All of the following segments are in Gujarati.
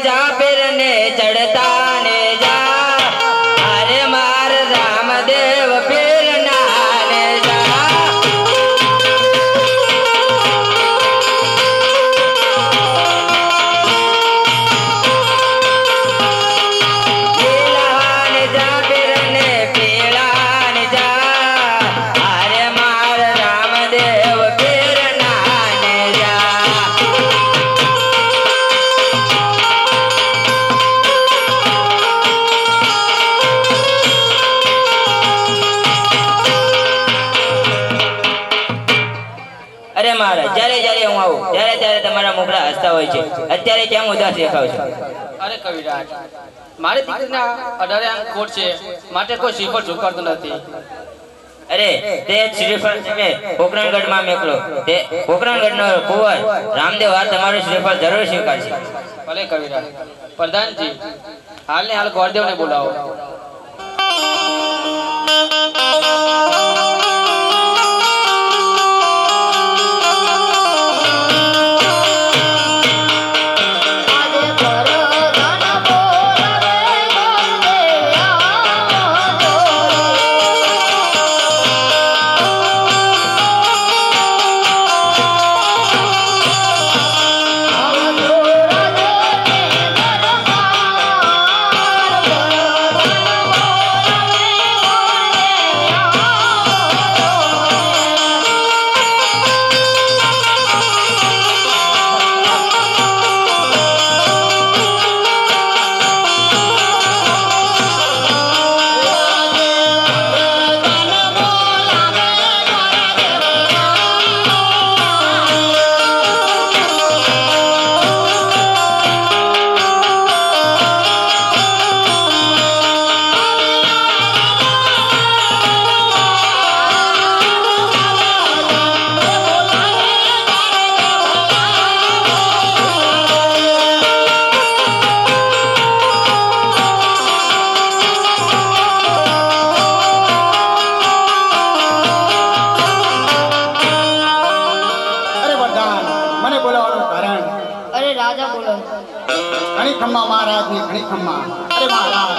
जा फिर ने चढ़ता ने जा अरे मार रामदेव फिर नाने जा पीलाने जा फिर ने पीलाने जा अरे मार रामदेव फिर नाने जा अरे महाराज જ્યારે જ્યારે હું આવું ત્યારે ત્યારે તમારા મુખડા હસતા હોય છે અત્યારે કેમ ઉદાસ દેખાવ છો અરે કવિરાજ મારી દીકરીના 18 અંક ખોટ છે માટે કોઈ શ્રીફળ ઝુકાડતું નથી અરે તે શ્રીફળ છે પોકરણગઢમાં મેકલો તે પોકરણગઢનો કુંવર રામદેવ આ તમારું શ્રીફળ જરૂર સ્વીકારશે ભલે કવિરાજ પ્રધાનજી હાલને હાલ ગોરદેવને બોલાવો खम्मा महाराज ने घणी खम्मा अरे महाराज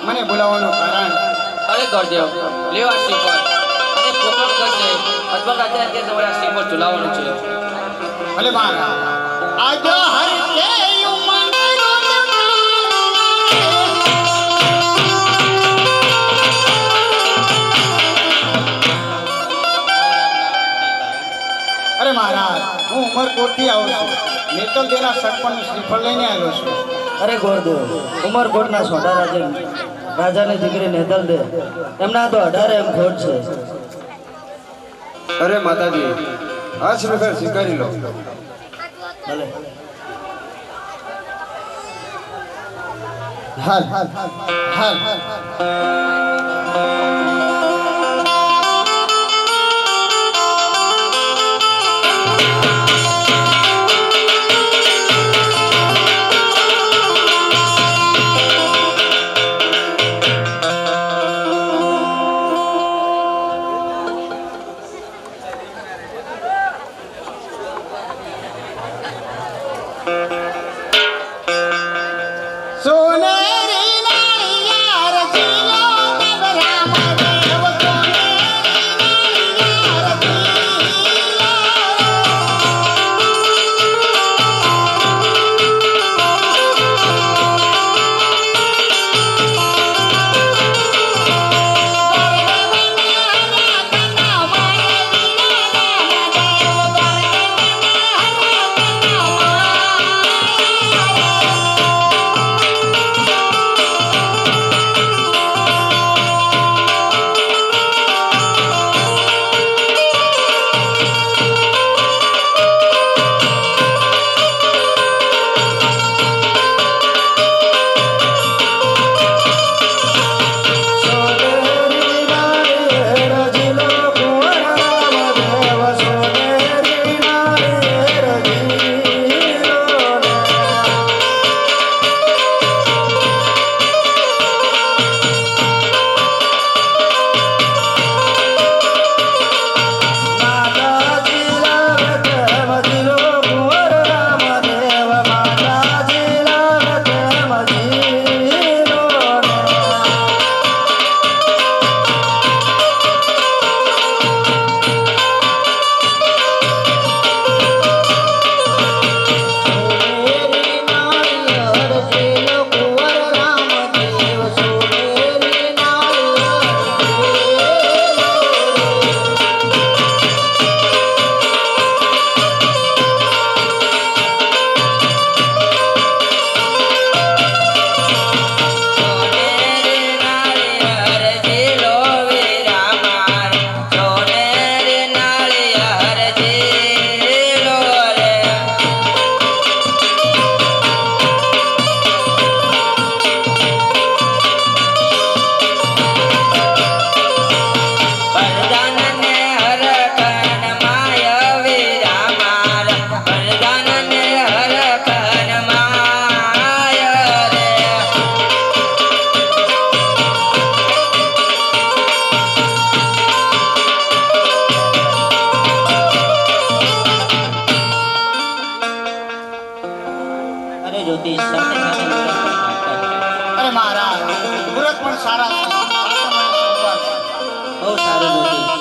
मने बोलावવાનું કારણ અરે ગોરદેવ લેવા શ્રીફળ અને પોકરણગઢ છે અથવા રાજા તે તમારા શ્રીફળ ઝુલાવવાનું છે ભલે મહારાજ આજો હર કે ઉમંગ અરે મહારાજ હું ઉમરકોટથી આવું છું નેતલ દેના સરપંચનું શ્રીફળ લઈને આવ્યો છું અરે ગોરદેવ ઉમરકોટના સોઢા રાજાની દીકરી નેતલ દે એમના તો 18 એમ ખોટ છે અરે માતાજી આ શ્રીફળ સ્વીકારી લો ભલે હાલ હાલ सोनेरी नारियार जिलो राम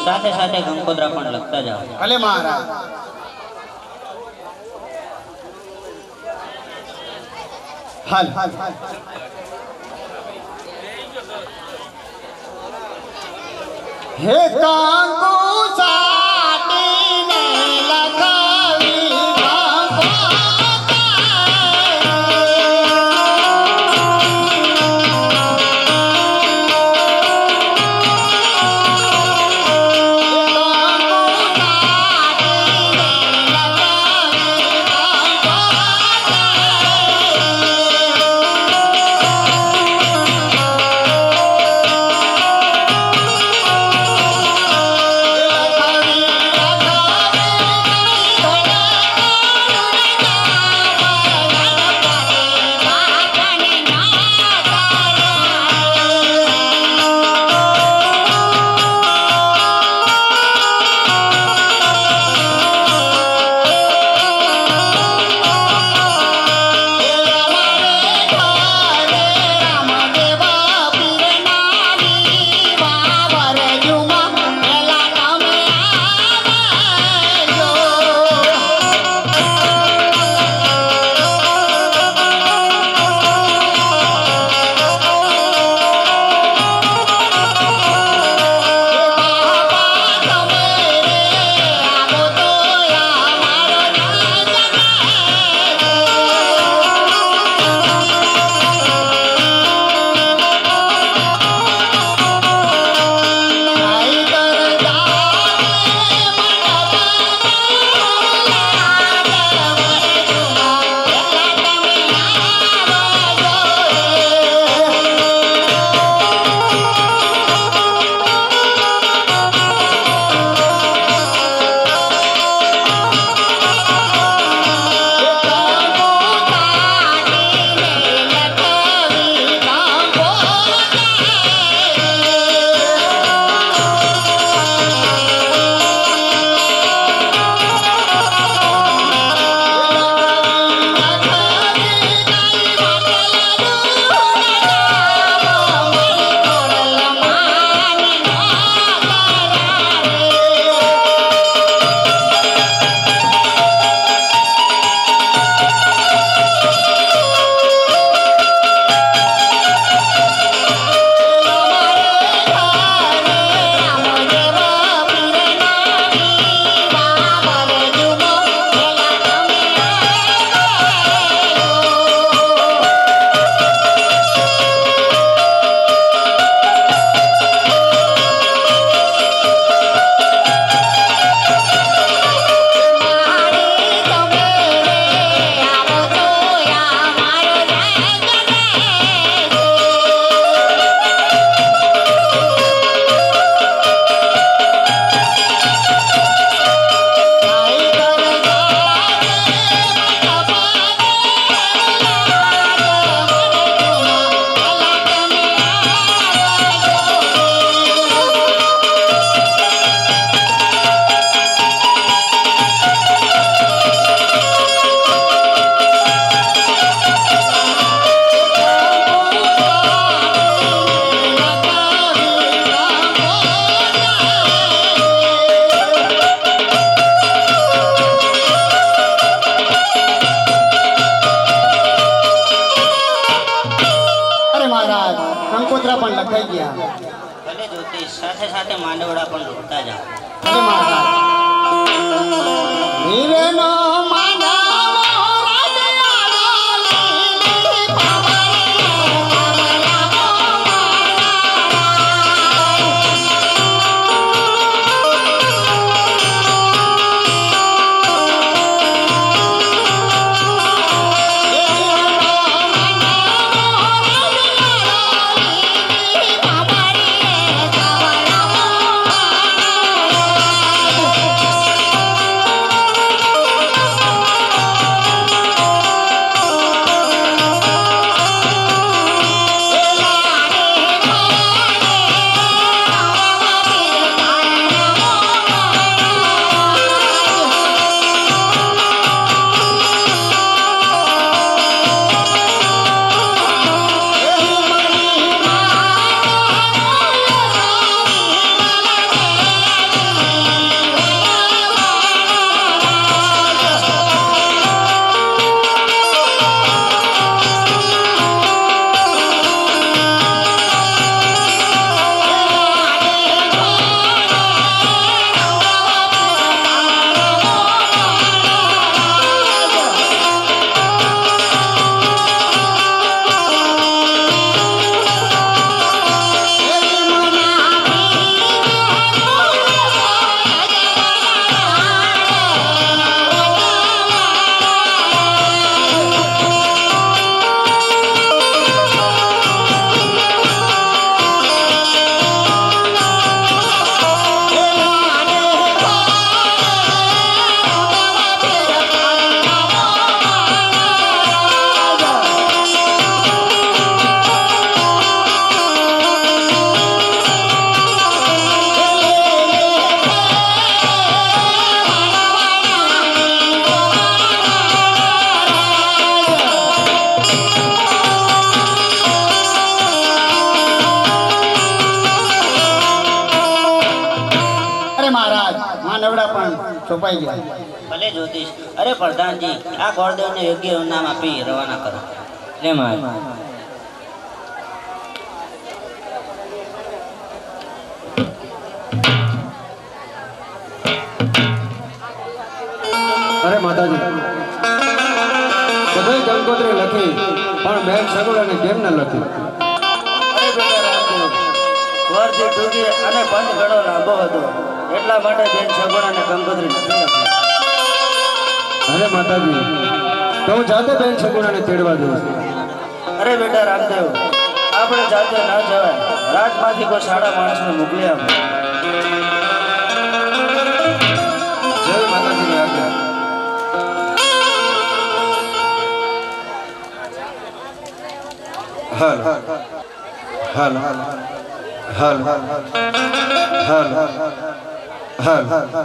સાથે સાથે કંકોત્રા પણ લખતા જાઓ. ભલે મહારાજ. હાલ હે કાંગો સાટીને લખાવી કંકોત્રા પણ લખાઈ ગયા. ભલે જ્યોતિષ, સાથે સાથે માંડવડા પણ લખતા જાઓ. ભલે મહારાજ. વીરનો મહારાજ માં નવડા પણ ચોપાઈ ગયા. ભલે જ્યોતિષ. અરે પ્રધાનજી, આ ગોળદેવને યોગ્ય નામ આપી રવાના કરો. લે મહારાજ. અરે માતાજી, બધાય કંકોત્રી લખી પણ બેન સગુડાને કેમ ન લખી? અરે બેટા રામદેવ, વરથી ટૂંકી અને પંથ ઘણો લાંબો હતો, એટલા માટે બેન સગુણાને કંકોત્રી નથી લખી. અરે માતાજી, તો હું જાતે બેન સગુડાને તેડવા દઉં છું. અરે બેટા રામદેવ, આપણે જાતે ના જવાય, રાજમાંથી કોઈ સાડા માણસને મોકલી આપો. જય માતાજીની આજ્ઞા. હાલ હાલ હાલ હાલ હાલ હાલ હાલ.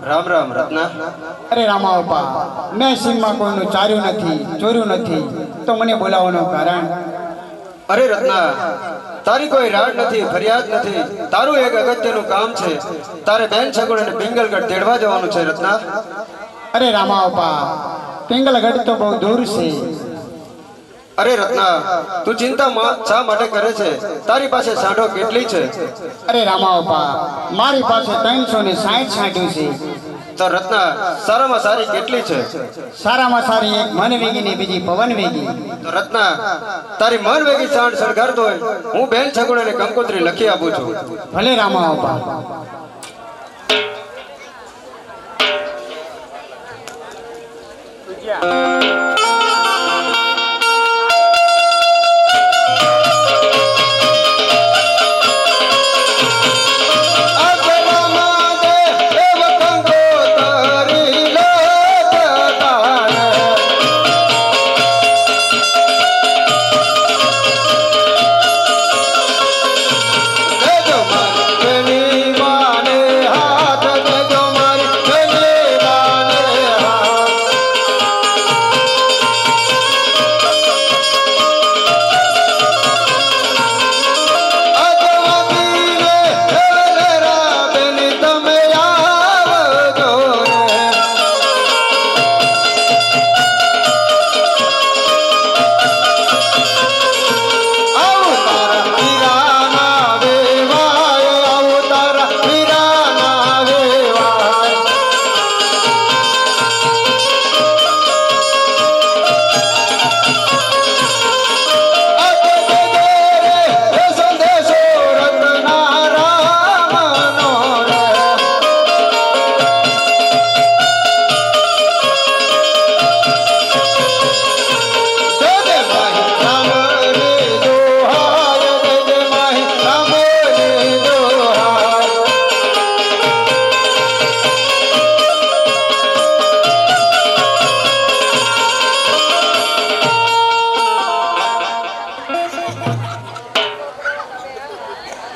રામ રામ રત્ના. અરે રામાવપા, મેં સીમમાં કોઈનું ચાર્યું નથી, ચોર્યું નથી, તો મને બોલાવવાનું કારણ? અરે રત્ના, તારી કોઈ રાડ નથી, ફરિયાદ નથી. તારું એક અગત્યનું કામ છે. તારે બેન સગુણ અને પિંગલગઢ તેડવા જવાનું છે રત્ના. અરે રામાવપા, પિંગલગઢ તો બહુ દૂર છે. અરે રત્ના, તું ચિંતા શા માટે કરે છે? તારી પાસે સાંઢો કેટલી છે? અરે રામાવપા, મારી પાસે 360 સાંઢું છે. તો રત્ના, સારામાં સારી કેટલી છે? સારામાં સારી એક મન વેગી ને બીજી પવન વેગી. તો રત્ના, તારી મન વેગી સાંઢ સળગારતો હોય, હું બેન સગુણ અને કંકોત્રી લખી આપું છું. ભલે રામાવપા.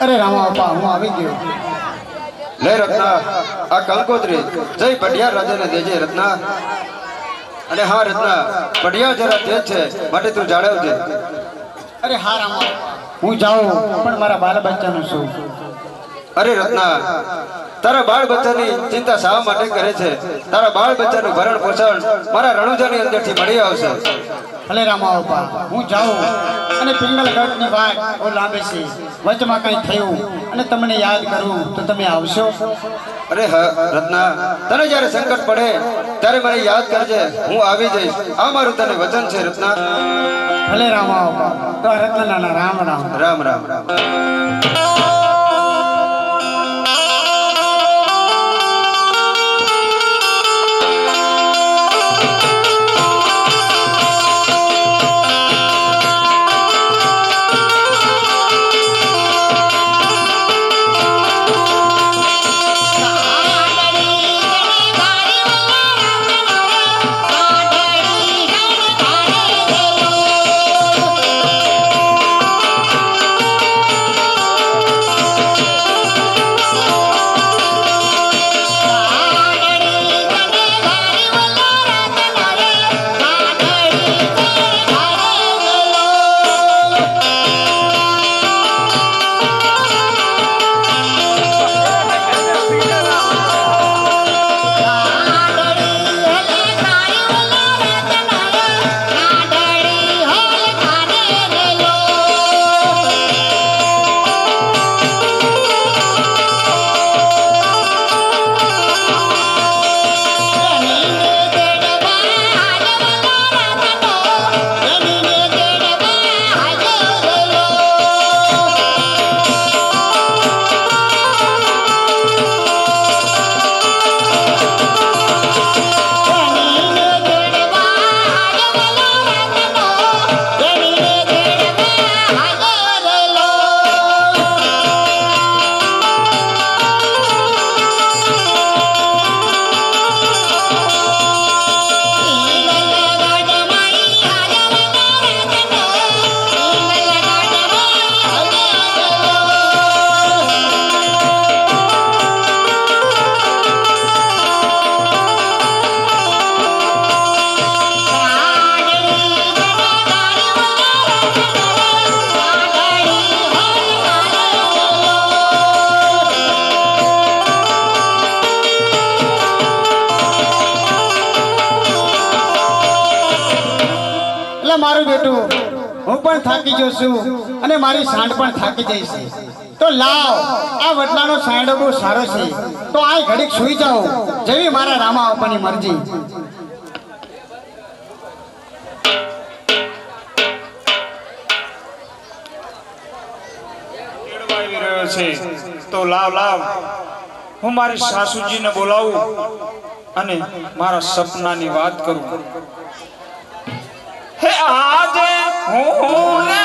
અરે રામા બાપા હું આવી ગયો. લે રત્ના, આ કંકોત્રી જય પઢિયાર રાજાને દેજે રત્ના. અને હા રત્ના, પઢિયાર જરા તેજ છે માટે તું જાળવજે. અરે હા રામા બાપા, હું જાઉં પણ મારા બાલ બચ્ચાનું શું? અરે રત્ના, તારા બાળ બચ્ચાની ચિંતા શા માટે કરે છે? તારા બાળ બચ્ચાનું ભરણ પોષણ મારા રણુજાની અંદરથી મળી આવશે. ભલે રામા બાપા હું જાઉં. અને પિંગલગઢની વાત બહુ લાંબી છે, વચમાં કંઈ થયું અને તમને યાદ કરું તો તમે આવશો? અરે હા રત્ના, તને જ્યારે સંકટ પડે ત્યારે મને યાદ કરજે, હું આવી જઈશ. આ મારું તને વચન છે રત્ના. ભલે રામા બાપા, તો આ રત્નલાના રામ રામ. રામ રામ રામ. મારું બેટું, હું પણ થાકી ગયો છું અને મારી સાંડ પણ થાકી જઈ છે. તો લાવ, આ વડલાનો સાંડો બહુ સારો છે, તો આ ઘડીક સૂઈ જાઓ, જેવી મારા રામા બાપાની મરજી. આવી રહ્યો છે તો લાવ લાવ, હું મારી સાસુજીને બોલાવું અને મારા સપનાની વાત કરું. હે આજે હું ને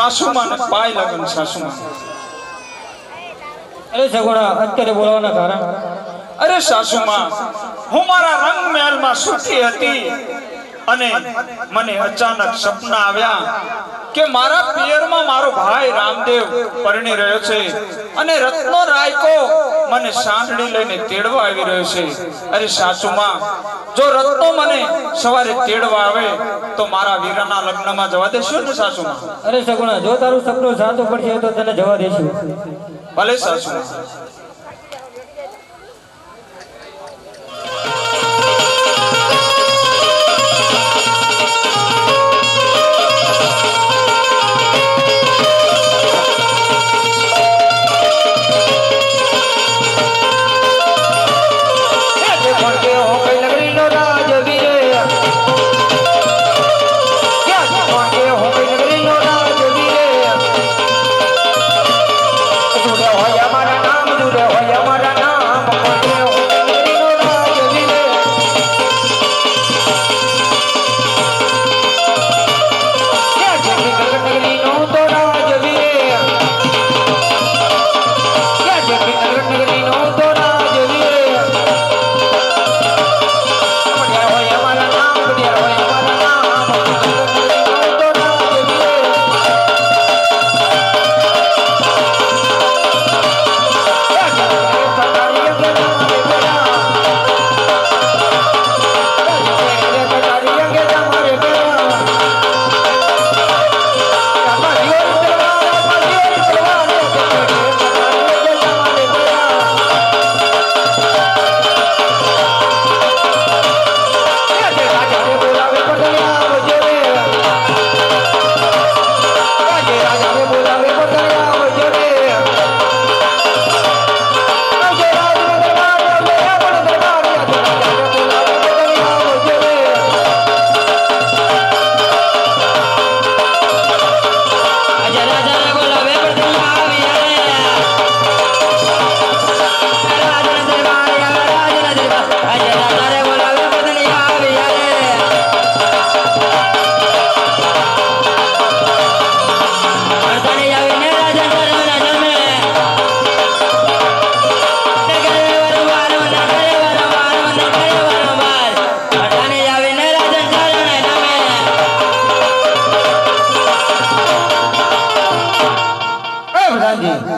સાસુમાં ને પાય લગન સાસુમાં. અરે સગુણા અત્યારે બોલાવાના કારણ અરે સાસુમાં, હું મારા રંગ મહેલમાં સુખી હતી અને મને અચાનક સપના આવ્યા કે મારા પિયરમાં મારો ભાઈ રામદેવ પરણી રહ્યો છે અને રત્નો રાયકો મને સાંડળી લઈને તેડવા આવી રહ્યો છે. અરે સાસુમાં, જો રત્નો મને સવારે તેડવા આવે તો મારા વીરાના લગ્નમાં જવા દેશો ને સાસુમાં? અરે સગુણા જો તારું સપનું સાચું પડશે તો તને જવા દેશું. ભલે સાસુમાં.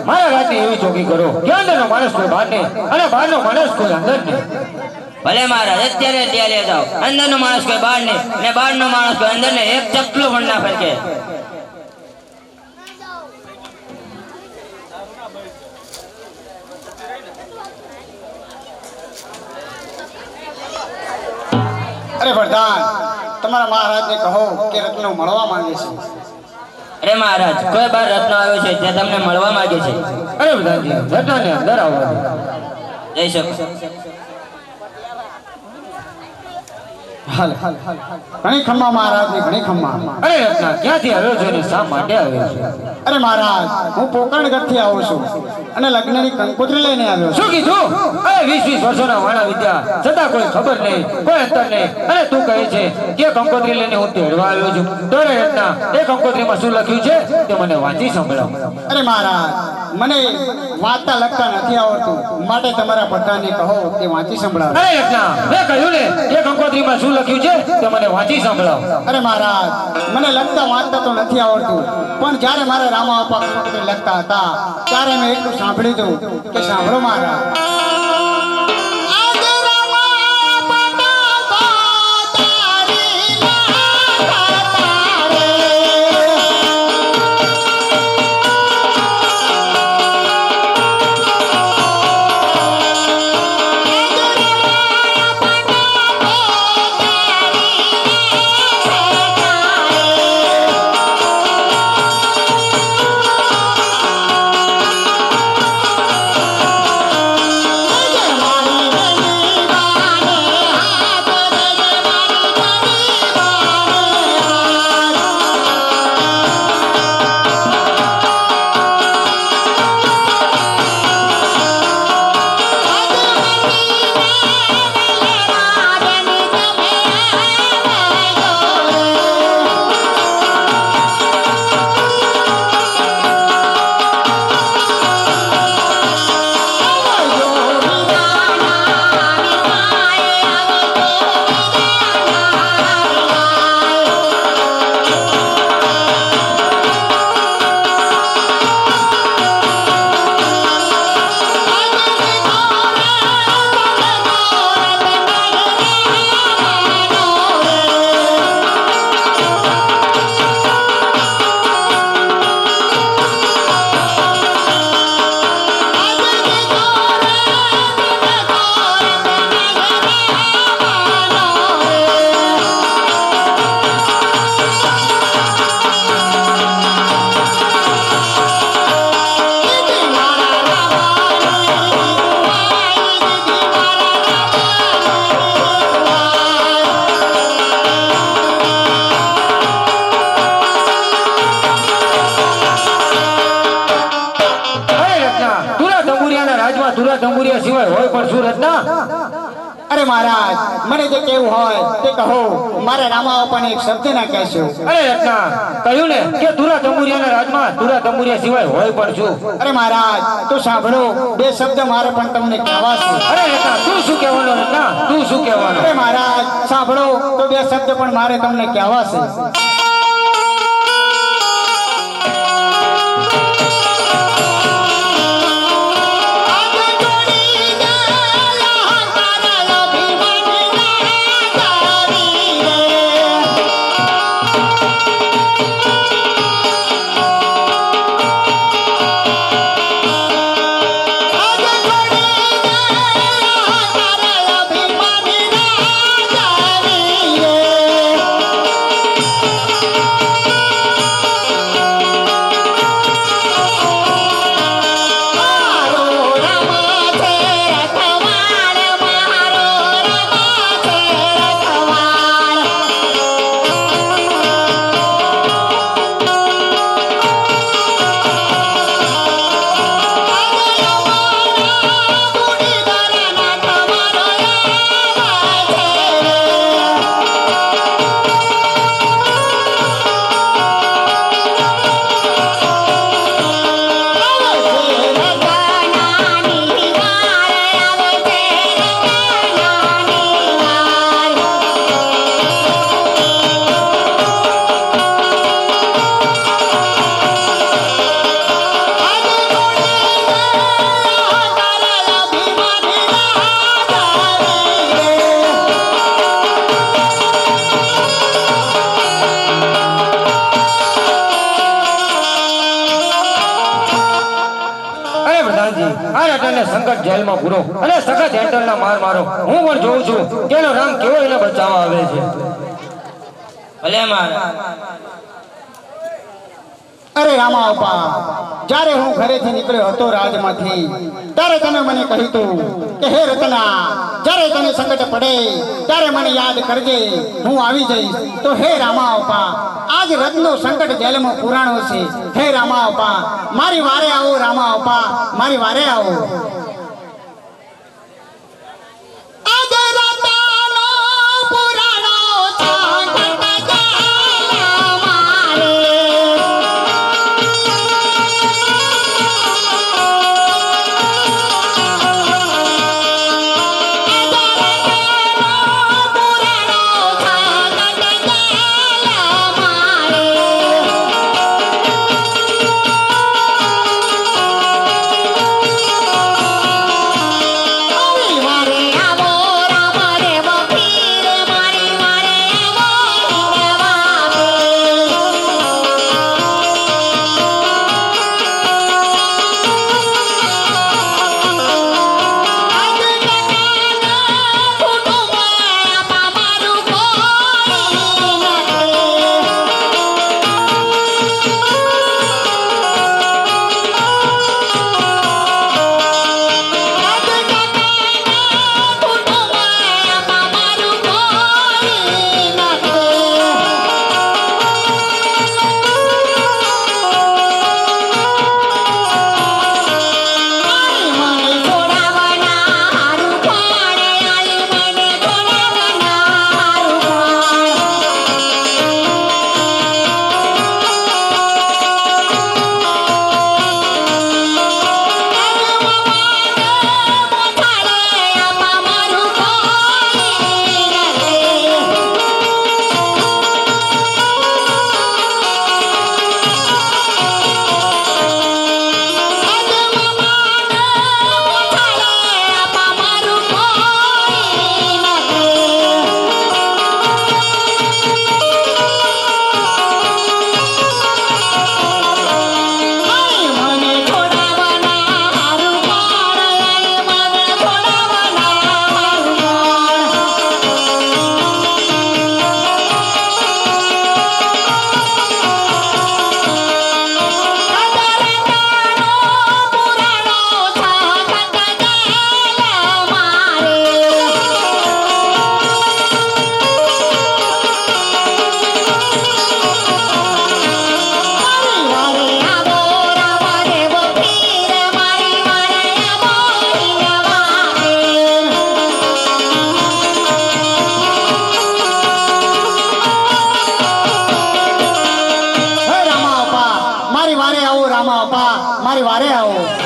મારા રાતની એવી ચોકી કરો કે અંદરનો માણસ કોઈ બહાર નહીં અને બહારનો માણસ કોઈ અંદર નહીં. ભલે મહારાજ, અત્યારે ત્યાં લઈ જાઓ. અંદરનો માણસ કોઈ બહાર નહીં અને બહારનો માણસ કોઈ અંદર નહીં. એક ચપલું પણ ના ફરકે. અરે પ્રધાન, તમારા મહારાજને કહો કે રત્નો મળવા માંગે છે. અરે મહારાજ, કોઈ બાર રત્ન આવ્યો છે જે તમને મળવા માંગે છે. અરે બધાજી રત્નને અંદર આવવા દો. જઈ શકો. હાલ ઘણી ખમ્મા મહારાજની ઘણી ખમ્મા. અરે રત્ના ક્યાંથી આવ્યો છો ને શા માટે આવ્યો છે? અરે મહારાજ, હું પોકરણગઢથી આવું છું અને લગ્નની કંકોત્રી લઈને આવ્યો છું. શું કીધું? અરે 20 વર્ષોના વાણા વિદ્યા છતાં કોઈ ખબર નહીં, કોઈ અંતર નહીં, અને તું કહે છે કે કંકોત્રી લઈને હું તેડવા આવ્યો છું. તો રે રત્ના, એ કંકોત્રીમાં શું લખ્યું છે તે મને વાંચી સંભળાવ. અરે મહારાજ, મને વાંચતા લખતા નથી આવડતું, માટે તમારા પ્રધાનને કહો તે વાંચી સંભળાવે. અરે રત્ના, મેં કહ્યું ને એ કંકોત્રીમાં શું લખ્યું છે તે મને વાંચી સંભળાવ. અરે મહારાજ, મને લખતા વાંચતા તો નથી આવડતું, પણ જ્યારે મારા રામા બાપા કંકોત્રી લખતા હતા ત્યારે મેં એટલું સાંભળ્યું હતું કે સાંભળો મહારાજ. ધુરા તંબુરિયા સિવાય હોય પણ શું રત્ના? અરે મહારાજ, મને જે કેવું હોય તે કહો. મારે રામા બાપાને એક શબ્દ ના કહેશો. અરે રત્ના, કહ્યું ને કે ધુરા તંબુરિયાના રાજમાં ધુરા તંબુરિયા સિવાય હોય પણ શું? અરે મહારાજ, તો સાંભળો, બે શબ્દ મારે પણ તમને કહેવા છે. અરે રત્ના, તું શું કહેવાનો રત્ના? તું શું કહેવાનો? અરે મહારાજ, સાંભળો, તો બે શબ્દ પણ મારે તમને કહેવા છે. સંકટ જેલમાં પૂરો અને સખત હેન્ડલના માર મારો. હું પણ જોઉં છું કે એનો રામ કેવો એને બચાવવા આવે છે. ભલે મહારાજ. અરે રામા બાપા, જ્યારે હું ઘરેથી નીકળ્યો હતો રાજમાંથી, ત્યારે તમે મને કહ્યું હતું કે હે રતના, જ્યારે તને સંકટ પડે ત્યારે મને યાદ કરજે, હું આવી જઈશ. તો હે રામા બાપા, આજ રથનો સંકટ જેલમાં પુરાણો છે. હે રામા બાપા, મારી વારે આવો. રામા બાપા, મારી વારે આવો. ત્યારે આવો.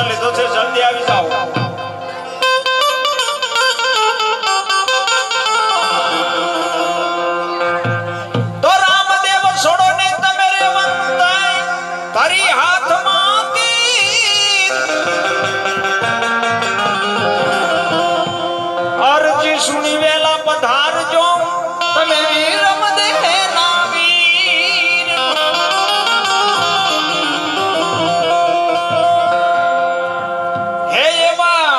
લીધો છે જલ્દી આવી જાઓ. તો રામદેવ છોડો ને તમે રે વંતાઈ તારી હાથમાં તીર અરજી સુણી વેલા પધારજો તમે વીર રામદેવના વીર. હે એવા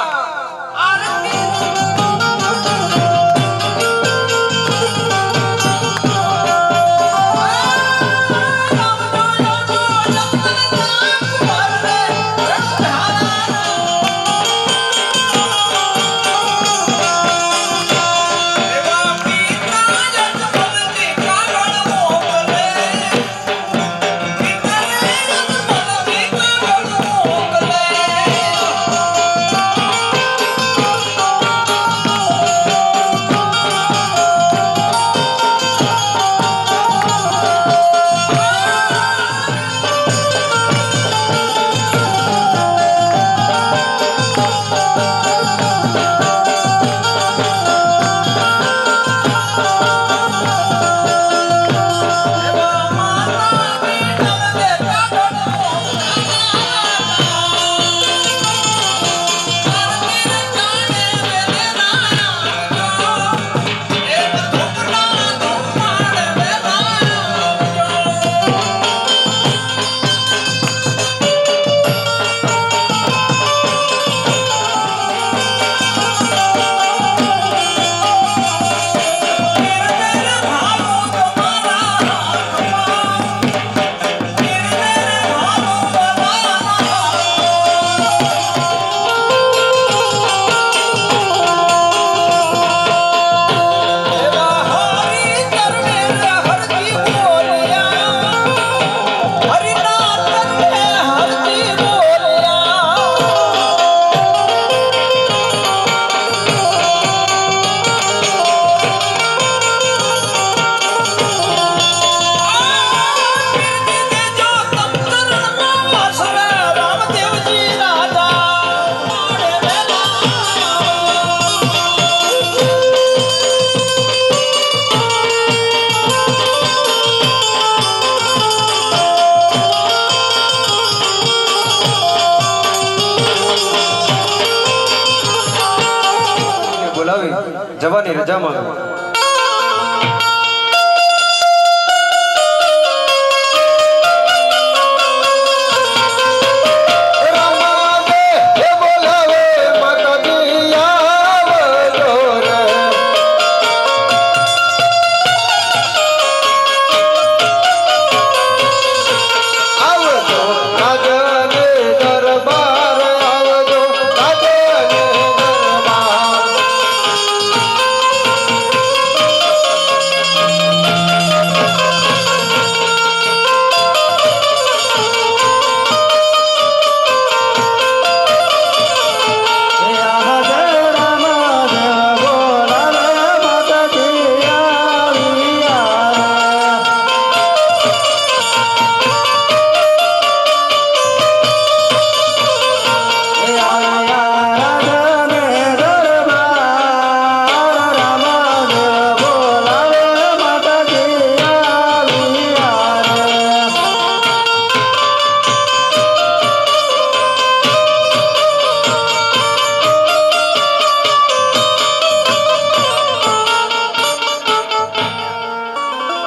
જવાની રજા માંગુ.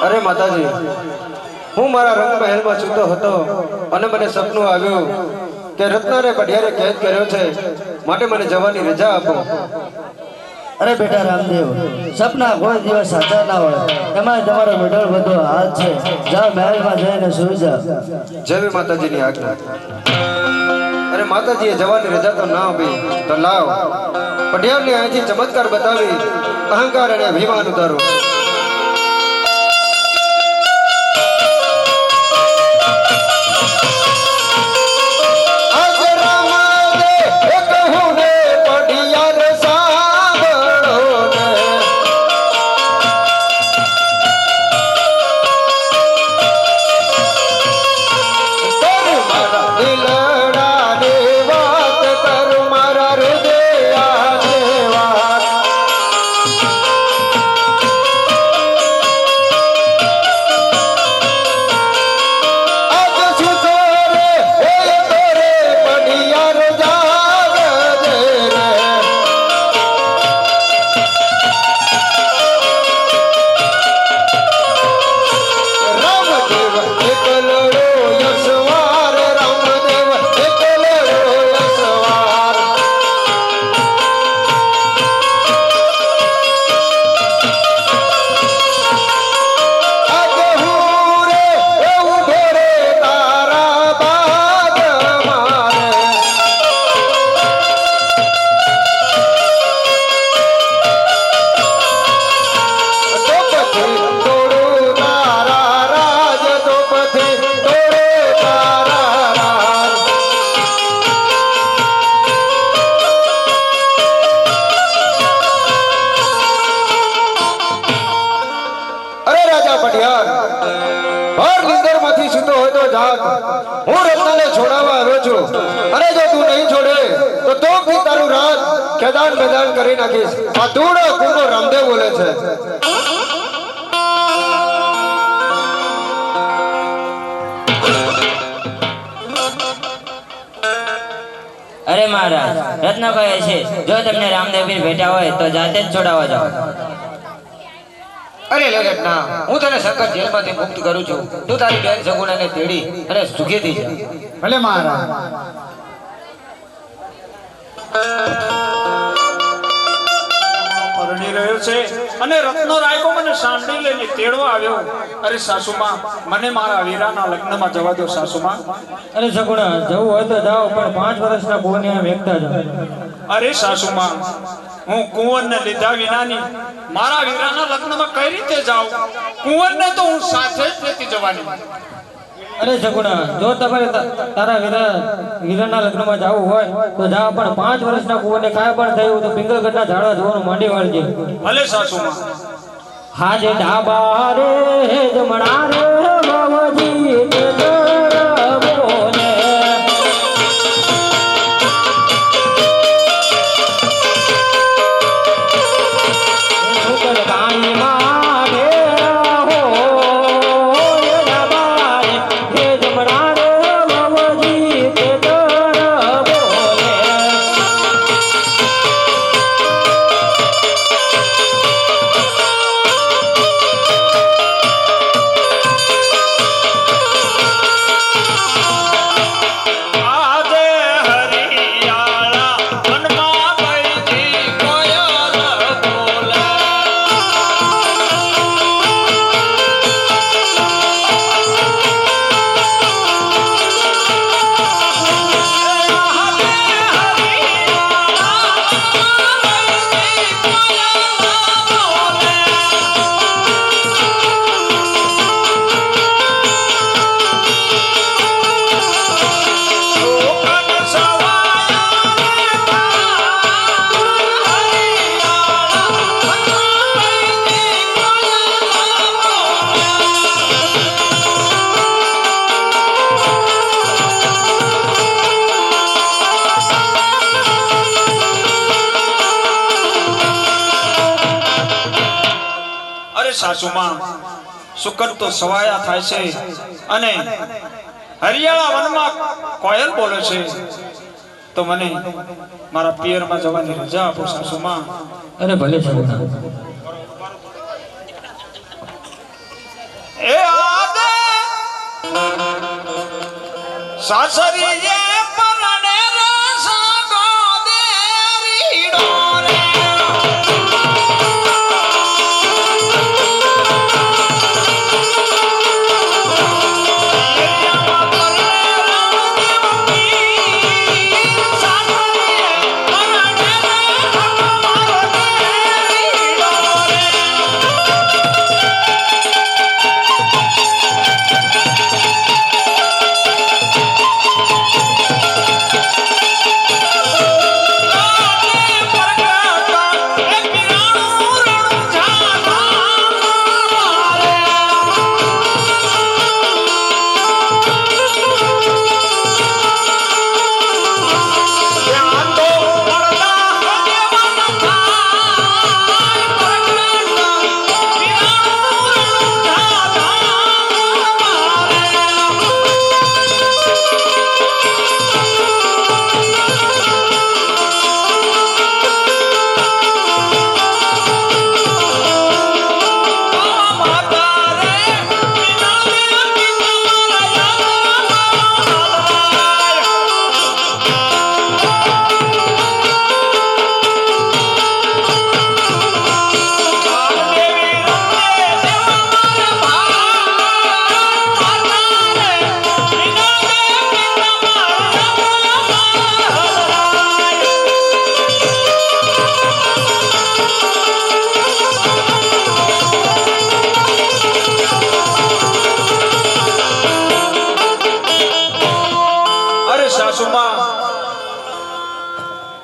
અરે માતાજી, હું મારા રંગ મહેલમાં સૂતો હતો અને મને સપનું આવ્યું કે રત્નાને પઢિયારે કેદ કર્યો છે, માટે મને જવાની રજા આપો. અરે બેટા રામદેવ, સપના કોઈ દિવસ સાચા ના હોય. એમાં તમારો મેડલ બધો હાથ છે. જાઓ મહેલમાં જઈને સૂઈ જાઓ. જેવી માતાજીની આજ્ઞા. અરે માતાજીએ જવાની રજા તો ના આપી, તો લાવ પઢિયારને અહીંથી ચમત્કાર બતાવી અહંકાર અને અભિમાન ઉતારો. હું રત્નાને છોડાવવા આવ્યો છું, અને જો તું નહીં છોડે તો તોપથી તારું રાત ખેદાન બેદાન કરી નાખીશ. આ ધૂળો કુંડો રામદેવ બોલે છે. અરે મહારાજ, રત્ન કહે છે જો તમને રામદેવ પીર ભેટા હોય તો જાતે જ છોડાવવા જાઓ. અરે લે રત્ના, હું તને શંકર જેલમાંથી મુક્ત કરું છું. તું તારી બેન સગુણાને તેડી અને સુખેથી જા. ભલે મહારાજ. પરણી રહ્યો છે અને રત્નો રાયકો મને સાંભળી લઈને તેડવા આવ્યો. અરે સાસુમાં, મને મારા વીરાના લગ્નમાં જવા દો સાસુમાં. અરે સગુણા, જવું હોય તો જાઓ, પણ 5 વર્ષના કુંવરને વેખતા જાઓ. અરે સાસુમાં, હું કુંવરને લીધા વિનાની મારા વીરાના લગ્નમાં કઈ રીતે જાઉં? કુંવરને તો હું સાથે જ લેતી જવાની. અરે સગુણા, જો તમારે તારા વીરાના લગ્નમાં જવું હોય તો જાઓ, પણ 5 વર્ષના કુંવરને કાંઈ પણ થયું તો પિંગલગઢના ઝાડવા જોવાનું માંડી વાળજે. ભલે સાસુમાં. હાજે ડાબા રે જમણા રે બાબાજી તે બોલે. સાસુમાં શુકન તો સવાયા થાય છે અને હરિયાળા વનમાં કોયલ બોલે છે, તો મને મારા પિયરમાં જવાની રજા આપો સાસુમાં. અરે ભલે સગુણા. એ આદે સાસરીએ પરણે રસગો દેરીડો રે.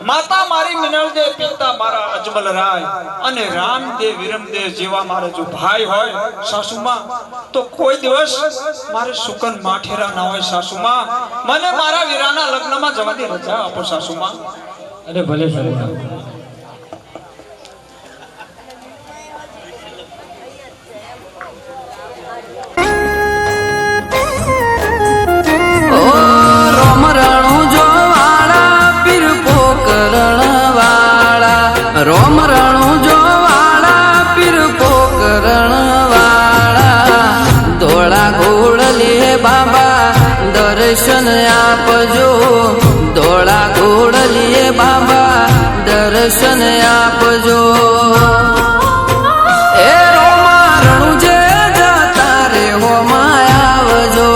માતા મારી મિનળદેવ, પિતા મારા અજમલ રાય અને રામદેવ વિરમદેવ જેવા મારા જો ભાઈ હોય સાસુમાં, તો કોઈ દિવસ મારે સુકન માઠેરા ના હોય સાસુમાં. મને મારા વીરાના લગ્નમાં જવાની રજા આપો સાસુમાં. અરે ભલે સગુણા. રોમ રણુ જો વાળા પીર પોકરણ વાળા, ધોળા ઘોડલીએ બાબા દર્શન આપજો, ધોળા ઘોડલીએ બાબા દર્શન આપજો. એ રોમા રણુ જે જતા રે હોમાં આવજો.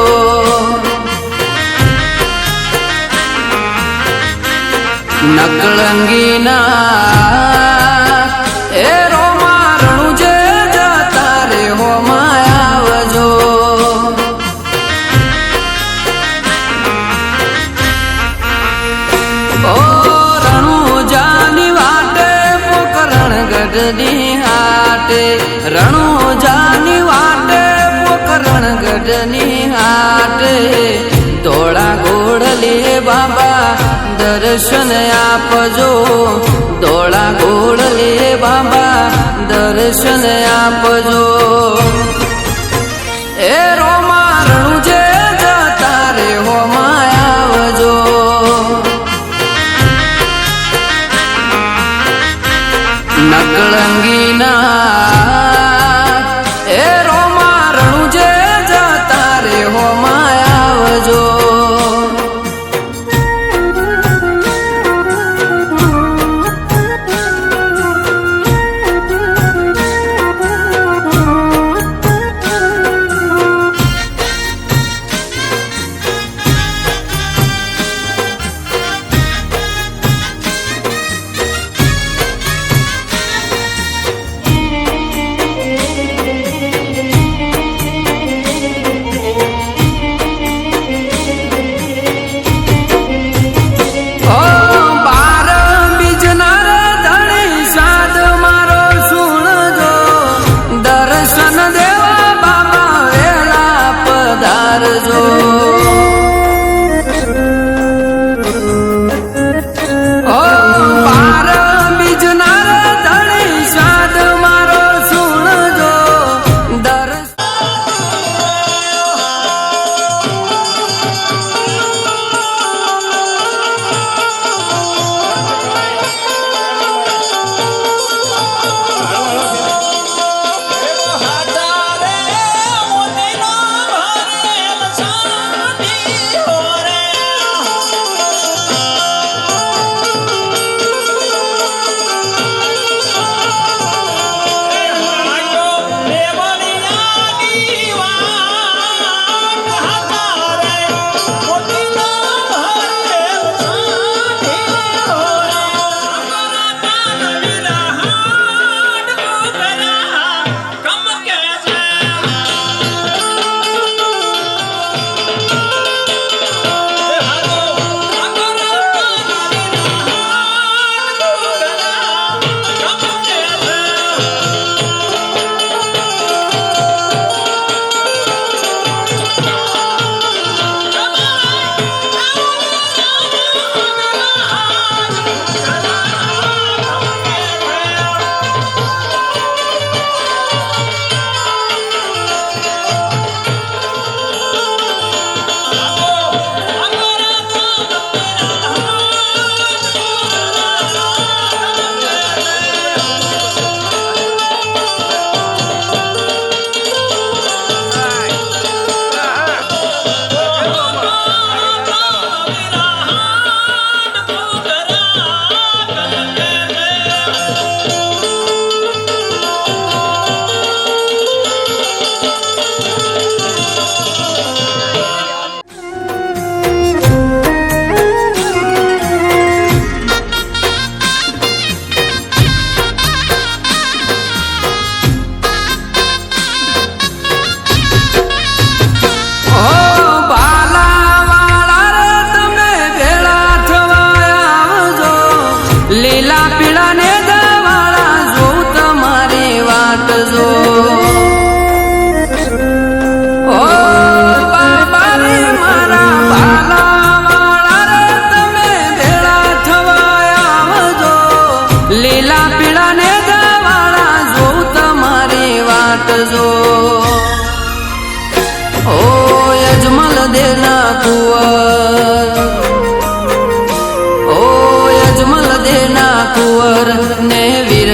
નકળંગીના એ રોમા રણુ જે જતા રે હોમાં આવજો. ઓ રણુ જાની વાટે પોકરણ ગઢની હાટે, રણુ જાની વાટે પોકરણ ગઢની હાટે, ધોળા ઘોડલીએ બાબા દર્શન આપજો, ધોળા ઘોડલીએ બાબા દર્શન આપજો. એ રોમા રણુ જે જતા રે હોમાં આવજો. નકળંગીના એ રોમા રણુ જે જતા રે હોમાં આવજો.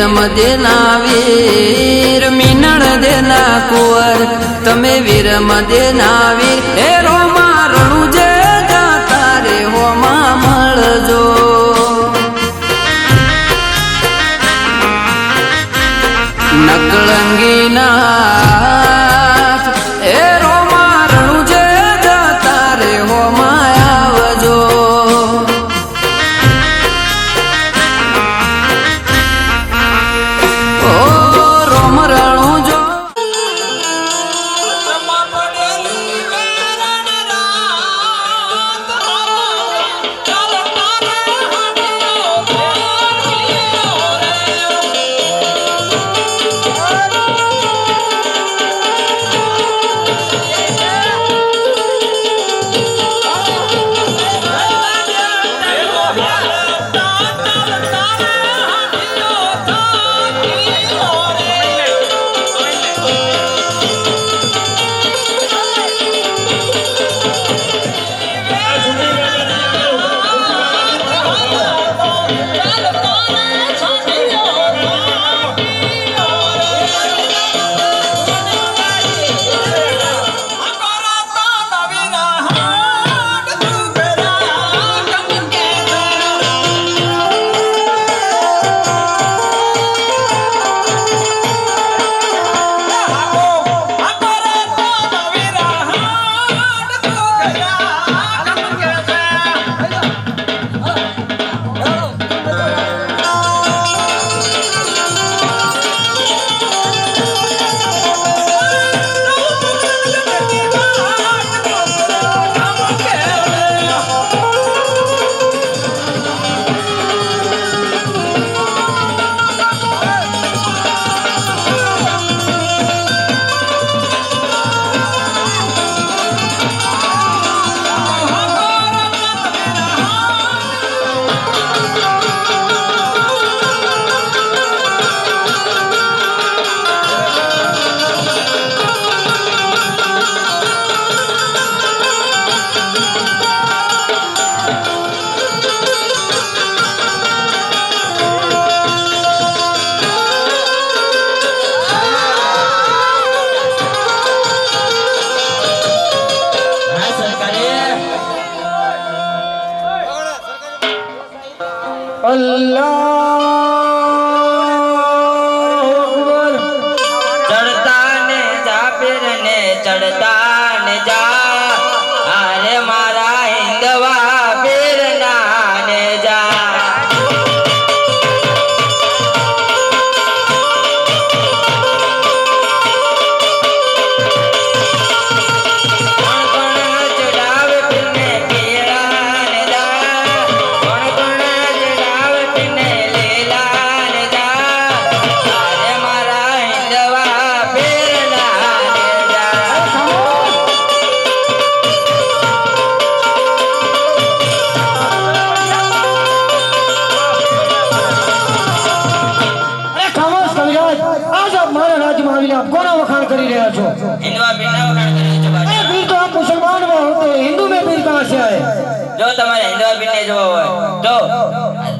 મદેના વીર મીનળ દેના કુંવર તમે વીર મદેના વીર હે રોમા રણુજે જાતા રે હોમાં મળજો નકળંગી નાથ હે રોમા રણુજે જાતા રે હોમાં આવજો ઓ રોમ રણુજો ચડતા ને જા પીર ને ચડતા ને જા અરે મારા હિંદવા પીર ના ને જા કોણ કોણ ચડાવે પીર ને પીળા ને જા કોણ કોણ ચડાવે પીર ને લીલા ને જા અરે મારા હિંદવા પીર ના ને જા અરે ખામોશ કવિરાજ આજ આપ મારા રાજ્યમાં આવીને આપ કોના વખાણ કરી રહ્યા છો હિંદવા પીરના વખાણ કરીએ છીએ अरे બાદશાહ। वीर तो आप मुसलमान में होते हैं, हिंदू में वीर कहाँ से आए? જો તમારે હિંદવા પીરને જોવો હોય તો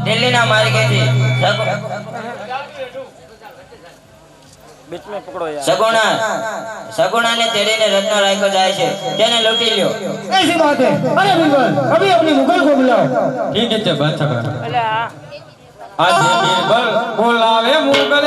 દિલ્હીના માર્ગેથી સગુણાને તેડીને રત્નો રાખ્યો જાય છે તેને લૂંટી લ્યો। ऐसी बात है। अरे बीरबल अभी अपनी मुगल को बुलाओ। ठीक है बादशाह आज बीरबल बोलावे मुगल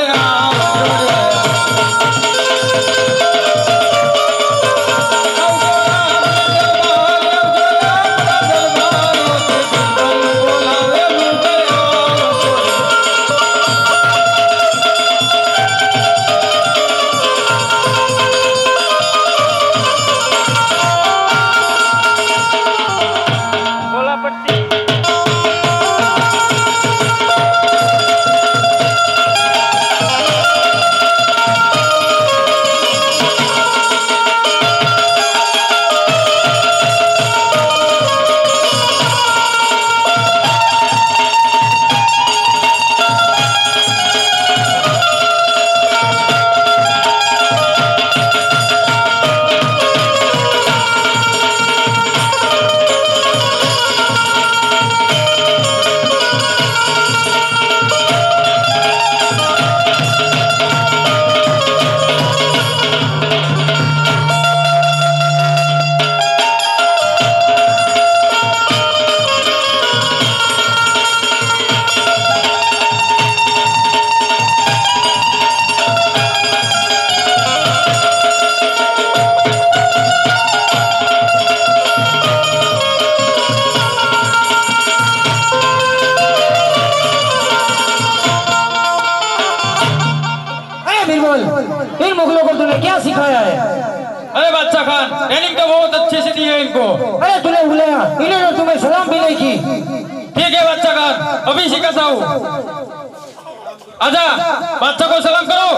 बादशाह खान ट्रेनिंग तो बहुत अच्छे से दी है इनको। अरे तूने बुलाया, इन्होंने तुम्हें सलाम भी नहीं की। ठीक है बादशाह खान, अभी सिखाता हूँ। आजा, बादशाह को सलाम करो।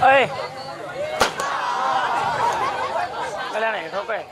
ઓય કલ્યાણ હેઠો કઈ